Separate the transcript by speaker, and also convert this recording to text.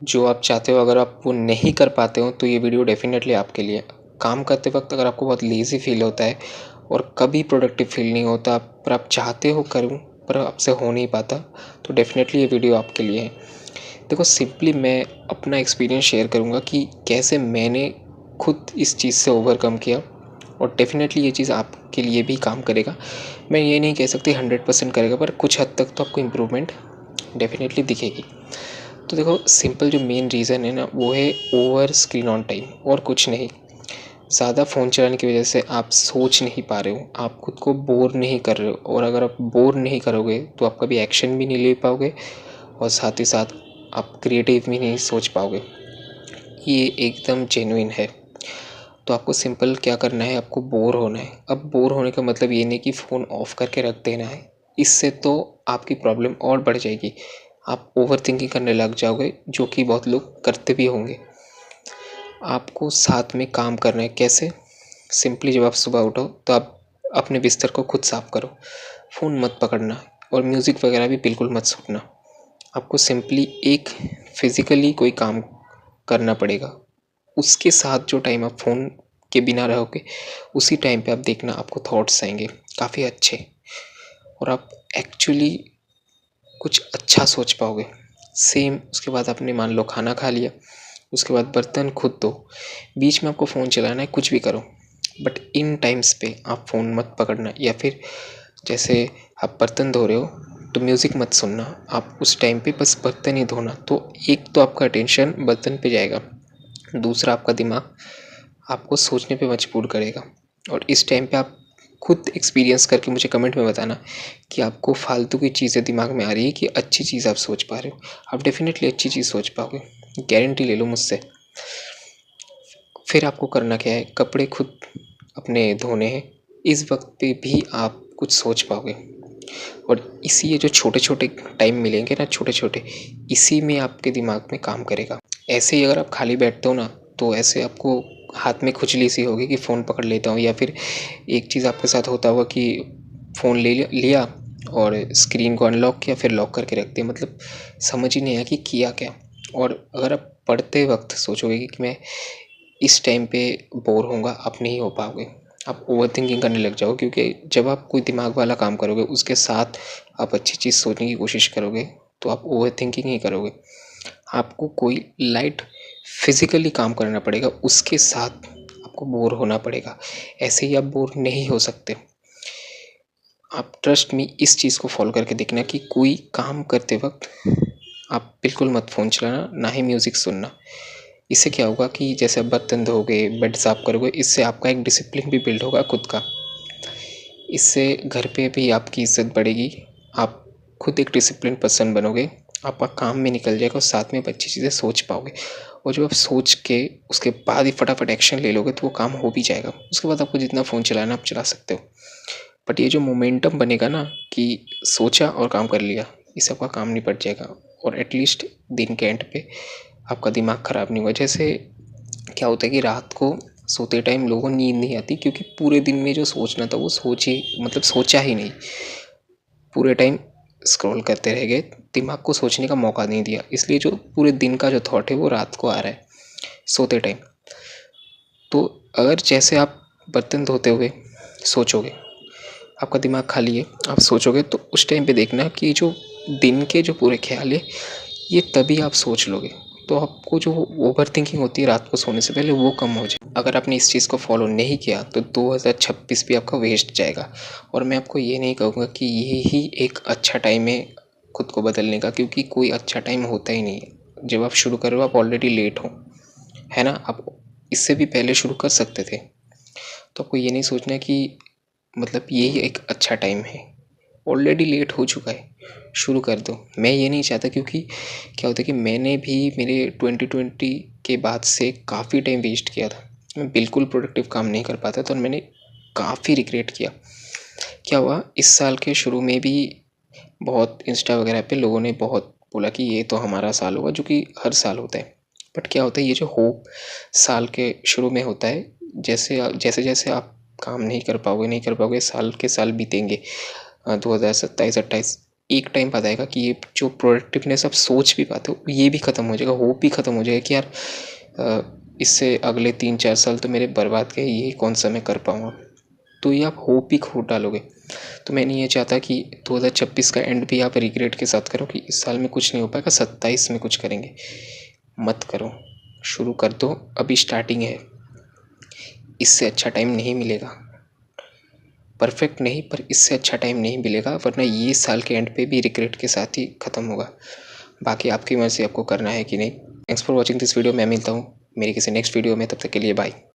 Speaker 1: जो आप चाहते हो अगर आप वो नहीं कर पाते हो तो ये वीडियो डेफ़िनेटली आपके लिए है। काम करते वक़्त अगर आपको बहुत लेज़ी फ़ील होता है और कभी प्रोडक्टिव फ़ील नहीं होता पर आप चाहते हो करूँ पर आपसे हो नहीं पाता, तो डेफ़िनेटली ये वीडियो आपके लिए है। देखो सिंपली मैं अपना एक्सपीरियंस शेयर करूँगा कि कैसे मैंने खुद इस चीज़ से ओवरकम किया और डेफ़िनेटली ये चीज़ आपके लिए भी काम करेगा। मैं ये नहीं कह सकती 100% करेगा पर कुछ हद तक तो आपको इम्प्रूवमेंट डेफ़िनेटली दिखेगी। तो देखो सिंपल जो मेन रीज़न है ना वो है ओवर स्क्रीन ऑन टाइम और कुछ नहीं। ज़्यादा फ़ोन चलाने की वजह से आप सोच नहीं पा रहे हो, आप खुद को बोर नहीं कर रहे हो और अगर आप बोर नहीं करोगे तो आप कभी एक्शन भी नहीं ले पाओगे और साथ ही साथ आप क्रिएटिव भी नहीं सोच पाओगे। ये एकदम जेन्युइन है। तो आपको सिंपल क्या करना है, आपको बोर होना है। अब बोर होने का मतलब ये नहीं कि फ़ोन ऑफ करके रख देना है, इससे तो आपकी प्रॉब्लम और बढ़ जाएगी। आप ओवरथिंकिंग करने लग जाओगे, जो कि बहुत लोग करते भी होंगे। आपको साथ में काम करना है, कैसे? सिंपली जब आप सुबह उठो तो आप अपने बिस्तर को खुद साफ़ करो, फ़ोन मत पकड़ना और म्यूज़िक वगैरह भी बिल्कुल मत सुनना। आपको सिंपली एक फ़िज़िकली कोई काम करना पड़ेगा। उसके साथ जो टाइम आप फ़ोन के बिना रहोगे, उसी टाइम पे आप देखना आपको थॉट्स आएँगे काफ़ी अच्छे और आप एक्चुअली कुछ अच्छा सोच पाओगे। सेम उसके बाद आपने मान लो खाना खा लिया, उसके बाद बर्तन खुद धो, बीच में आपको फ़ोन चलाना है, कुछ भी करो, बट इन टाइम्स पे आप फ़ोन मत पकड़ना या फिर जैसे आप बर्तन धो रहे हो तो म्यूज़िक मत सुनना, आप उस टाइम पे बस बर्तन ही धोना। तो एक तो आपका अटेंशन बर्तन पे जाएगा, दूसरा आपका दिमाग आपको सोचने पे मजबूर करेगा और इस टाइम पे आप खुद एक्सपीरियंस करके मुझे कमेंट में बताना कि आपको फालतू की चीज़ें दिमाग में आ रही है कि अच्छी चीज़ आप सोच पा रहे हो। आप डेफ़िनेटली अच्छी चीज़ सोच पाओगे, गारंटी ले लो मुझसे। फिर आपको करना क्या है, कपड़े खुद अपने धोने हैं। इस वक़्त पे भी आप कुछ सोच पाओगे और इसी ये जो छोटे-छोटे टाइम मिलेंगे ना छोटे-छोटे, इसी में आपके दिमाग में काम करेगा। ऐसे ही अगर आप खाली बैठते हो ना, तो ऐसे आपको हाथ में खुजली सी होगी कि फ़ोन पकड़ लेता हूँ या फिर एक चीज़ आपके साथ होता होगा कि फ़ोन ले लिया और स्क्रीन को अनलॉक किया फिर लॉक करके रख दिया, मतलब समझ ही नहीं आया कि किया क्या। और अगर आप पढ़ते वक़्त सोचोगे कि मैं इस टाइम पे बोर होऊँगा, आप नहीं हो पाओगे। आप ओवरथिंकिंग करने लग जाओगे क्योंकि जब आप कोई दिमाग वाला काम करोगे, उसके साथ आप अच्छी चीज़ सोचने की कोशिश करोगे, तो आप ओवरथिंकिंग ही करोगे। आपको कोई लाइट फिज़िकली काम करना पड़ेगा, उसके साथ आपको बोर होना पड़ेगा। ऐसे ही आप बोर नहीं हो सकते। आप ट्रस्ट मी इस चीज़ को फ़ॉलो करके देखना कि कोई काम करते वक़्त आप बिल्कुल मत फ़ोन चलाना, ना ही म्यूज़िक सुनना। इससे क्या होगा कि जैसे आप बर्तन धोओगे, बेड साफ़ करोगे, इससे आपका एक डिसिप्लिन भी बिल्ड होगा खुद का। इससे घर पे भी आपकी इज़्ज़त बढ़ेगी, आप खुद एक डिसिप्लिन पर्सन बनोगे, आपका काम भी निकल जाएगा और साथ में आप अच्छी चीज़ें सोच पाओगे और जब आप सोच के उसके बाद ही फटाफट एक्शन ले लोगे तो वो काम हो भी जाएगा। उसके बाद आपको जितना फ़ोन चलाना है आप चला सकते हो। बट ये जो मोमेंटम बनेगा ना कि सोचा और काम कर लिया, इससे आपका काम निपट जाएगा और एटलीस्ट दिन के एंड पे आपका दिमाग ख़राब नहीं होगा। जैसे क्या होता है कि रात को सोते टाइम लोगों को नींद नहीं आती क्योंकि पूरे दिन में जो सोचना था वो सोचा ही नहीं। पूरे टाइम स्क्रॉल करते रह गए, दिमाग को सोचने का मौका नहीं दिया, इसलिए जो पूरे दिन का जो थॉट है वो रात को आ रहा है सोते टाइम। तो अगर जैसे आप बर्तन धोते हुए सोचोगे, आपका दिमाग खाली है, आप सोचोगे तो उस टाइम पे देखना कि जो दिन के जो पूरे ख्याल है ये तभी आप सोच लोगे, तो आपको जो ओवरथिंकिंग होती है रात को सोने से पहले वो कम हो जाए। अगर आपने इस चीज़ को फॉलो नहीं किया तो 2026 भी आपका वेस्ट जाएगा और मैं आपको ये नहीं कहूँगा कि ये ही एक अच्छा टाइम है खुद को बदलने का, क्योंकि कोई अच्छा टाइम होता ही नहीं है। जब आप शुरू कर रहे हो आप ऑलरेडी लेट हो, है ना? आप इससे भी पहले शुरू कर सकते थे। तो आपको ये नहीं सोचना कि मतलब यही एक अच्छा टाइम है, ऑलरेडी लेट हो चुका है, शुरू कर दो। मैं ये नहीं चाहता क्योंकि क्या होता है कि मैंने भी मेरे 2020 के बाद से काफ़ी टाइम वेस्ट किया था। मैं बिल्कुल प्रोडक्टिव काम नहीं कर पाता था और मैंने काफ़ी रिग्रेट किया। क्या हुआ इस साल के शुरू में भी बहुत इंस्टा वगैरह पे लोगों ने बहुत बोला कि ये तो हमारा साल होगा, जो कि हर साल होता है। बट क्या होता है ये जो होप साल के शुरू में होता है, जैसे-जैसे आप काम नहीं कर पाओगे साल के साल बीतेंगे 2027-28 एक टाइम बाद आएगा कि ये जो प्रोडक्टिवनेस आप सोच भी पाते हो ये भी ख़त्म हो जाएगा, होप भी ख़त्म हो जाएगा कि यार इससे अगले 3-4 साल तो मेरे बर्बाद गए, ये कौन सा मैं कर पाऊँगा। तो ये आप होप ही खो डालोगे। तो मैं नहीं ये चाहता कि 2026 का एंड भी आप रिग्रेट के साथ करो कि इस साल में कुछ नहीं हो पाएगा, 27 में कुछ करेंगे। मत करो, शुरू कर दो, अभी स्टार्टिंग है। इससे अच्छा टाइम नहीं मिलेगा, परफेक्ट नहीं पर इससे अच्छा टाइम नहीं मिलेगा, वरना ये साल के एंड पे भी रिग्रेट के साथ ही ख़त्म होगा। बाकी आपकी मर्ज़ी, आपको करना है कि नहीं। Thanks for watching this video. मैं मिलता हूँ मेरी किसी नेक्स्ट वीडियो में, तब तक के लिए बाय।